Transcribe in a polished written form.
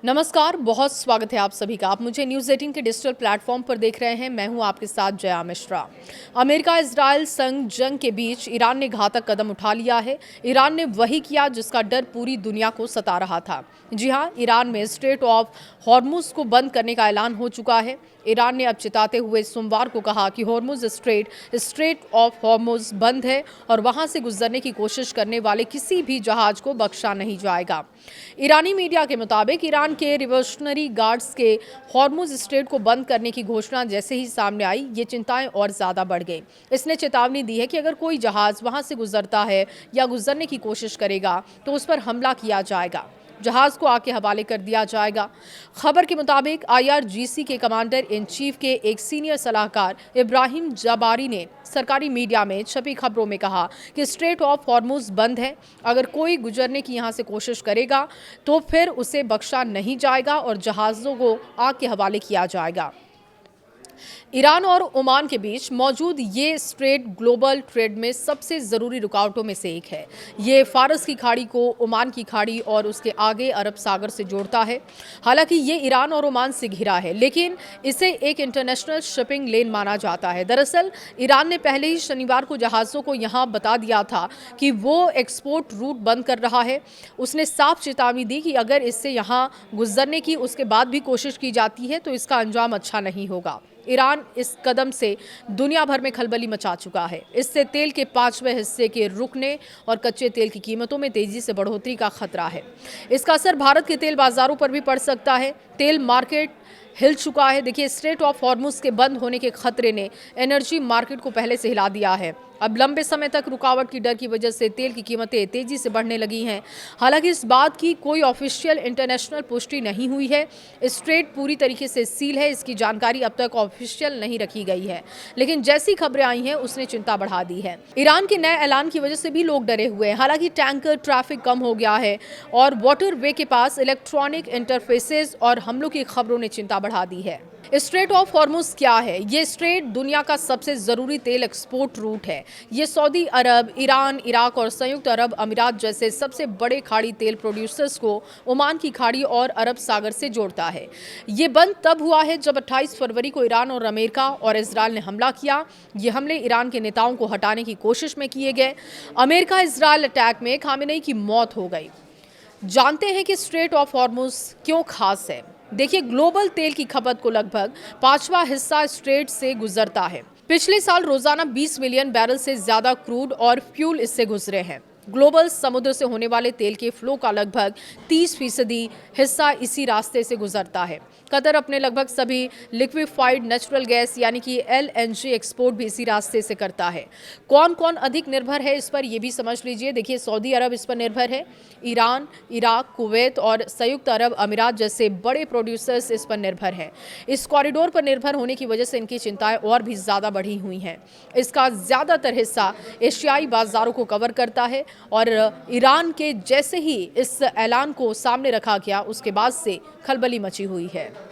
नमस्कार, बहुत स्वागत है आप सभी का। आप मुझे न्यूज़ 18 के डिजिटल प्लेटफॉर्म पर देख रहे हैं। मैं हूं आपके साथ जया मिश्रा। अमेरिका इजराइल संग जंग के बीच ईरान ने घातक कदम उठा लिया है। ईरान ने वही किया जिसका डर पूरी दुनिया को सता रहा था। जी हां, ईरान में स्ट्रेट ऑफ हॉर्मुज को बंद करने का ऐलान हो चुका है। ईरान ने अब चिताते हुए सोमवार को कहा कि हॉर्मुज स्ट्रेट ऑफ हॉर्मुज बंद है और वहां से गुजरने की कोशिश करने वाले किसी भी जहाज को बख्शा नहीं जाएगा। ईरानी मीडिया के मुताबिक ईरान के रिवोल्यूशनरी गार्ड्स के हॉर्मुज स्ट्रेट को बंद करने की घोषणा जैसे ही सामने आई, ये चिंताएं और ज्यादा बढ़ गई। इसने चेतावनी दी है कि अगर कोई जहाज वहां से गुजरता है या गुजरने की कोशिश करेगा तो उस पर हमला किया जाएगा, जहाज को आग के हवाले कर दिया जाएगा। खबर के मुताबिक IRGC के कमांडर इन चीफ के एक सीनियर सलाहकार इब्राहिम जाबारी ने सरकारी मीडिया में छपी खबरों में कहा कि स्ट्रेट ऑफ हॉर्मुज बंद है। अगर कोई गुजरने की यहां से कोशिश करेगा तो फिर उसे बख्शा नहीं जाएगा और जहाज़ों को आग के हवाले किया जाएगा। ईरान और ओमान के बीच मौजूद ये स्ट्रेट ग्लोबल ट्रेड में सबसे ज़रूरी रुकावटों में से एक है। ये फारस की खाड़ी को ओमान की खाड़ी और उसके आगे अरब सागर से जोड़ता है। हालांकि ये ईरान और ओमान से घिरा है, लेकिन इसे एक इंटरनेशनल शिपिंग लेन माना जाता है। दरअसल ईरान ने पहले ही शनिवार को जहाज़ों को यहाँ बता दिया था कि वो एक्सपोर्ट रूट बंद कर रहा है। उसने साफ चेतावनी दी कि अगर इससे यहाँ गुजरने की उसके बाद भी कोशिश की जाती है तो इसका अंजाम अच्छा नहीं होगा। ईरान इस कदम से दुनिया भर में खलबली मचा चुका है। इससे तेल के 5वें हिस्से के रुकने और कच्चे तेल की कीमतों में तेजी से बढ़ोतरी का खतरा है। इसका असर भारत के तेल बाजारों पर भी पड़ सकता है। तेल मार्केट हिल चुका है। देखिए, स्ट्रेट ऑफ हॉर्मुज के बंद होने के खतरे ने एनर्जी मार्केट को पहले से हिला दिया है। अब लंबे समय तक रुकावट की डर की वजह से तेल की कीमतें तेजी से बढ़ने लगी हैं। हालांकि इस बात की कोई ऑफिशियल इंटरनेशनल पुष्टि नहीं हुई है। स्ट्रेट पूरी तरीके से सील है, इसकी जानकारी अब तक ऑफिशियल नहीं रखी गई है, लेकिन जैसी खबरें आई हैं उसने चिंता बढ़ा दी है। ईरान के नए ऐलान की वजह से भी लोग डरे हुए हैं। हालांकि टैंकर ट्रैफिक कम हो गया है और वाटरवे के पास इलेक्ट्रॉनिक इंटरफेसेस और हमलों की खबरों ने चिंता बढ़ा दी है। स्ट्रेट ऑफ हॉर्मुज क्या है? ये स्ट्रेट दुनिया का सबसे ज़रूरी तेल एक्सपोर्ट रूट है। ये सऊदी अरब, ईरान, इराक और संयुक्त अरब अमीरात जैसे सबसे बड़े खाड़ी तेल प्रोड्यूसर्स को ओमान की खाड़ी और अरब सागर से जोड़ता है। ये बंद तब हुआ है जब 28 फरवरी को ईरान और अमेरिका और इजराइल ने हमला किया। ये हमले ईरान के नेताओं को हटाने की कोशिश में किए गए। अमेरिका इजराइल अटैक में खामेनेई की मौत हो गई। जानते हैं कि स्ट्रेट ऑफ हॉर्मुज क्यों खास है। देखिए, ग्लोबल तेल की खपत को लगभग 5वां हिस्सा स्ट्रेट से गुजरता है। पिछले साल रोजाना 20 मिलियन बैरल से ज्यादा क्रूड और फ्यूल इससे गुजरे हैं। ग्लोबल समुद्र से होने वाले तेल के फ्लो का लगभग 30% हिस्सा इसी रास्ते से गुजरता है। कतर अपने लगभग सभी लिक्विफाइड नेचुरल गैस यानी कि LNG एक्सपोर्ट भी इसी रास्ते से करता है। कौन कौन अधिक निर्भर है इस पर ये भी समझ लीजिए। देखिए, सऊदी अरब इस पर निर्भर है। ईरान, इराक, कुवैत और संयुक्त अरब अमीरात जैसे बड़े प्रोड्यूसर्स इस पर निर्भर हैं। इस कॉरिडोर पर निर्भर होने की वजह से इनकी चिंताएं और भी ज़्यादा बढ़ी हुई हैं। इसका ज़्यादातर हिस्सा एशियाई बाजारों को कवर करता है और ईरान के जैसे ही इस ऐलान को सामने रखा गया उसके बाद से खलबली मची हुई है।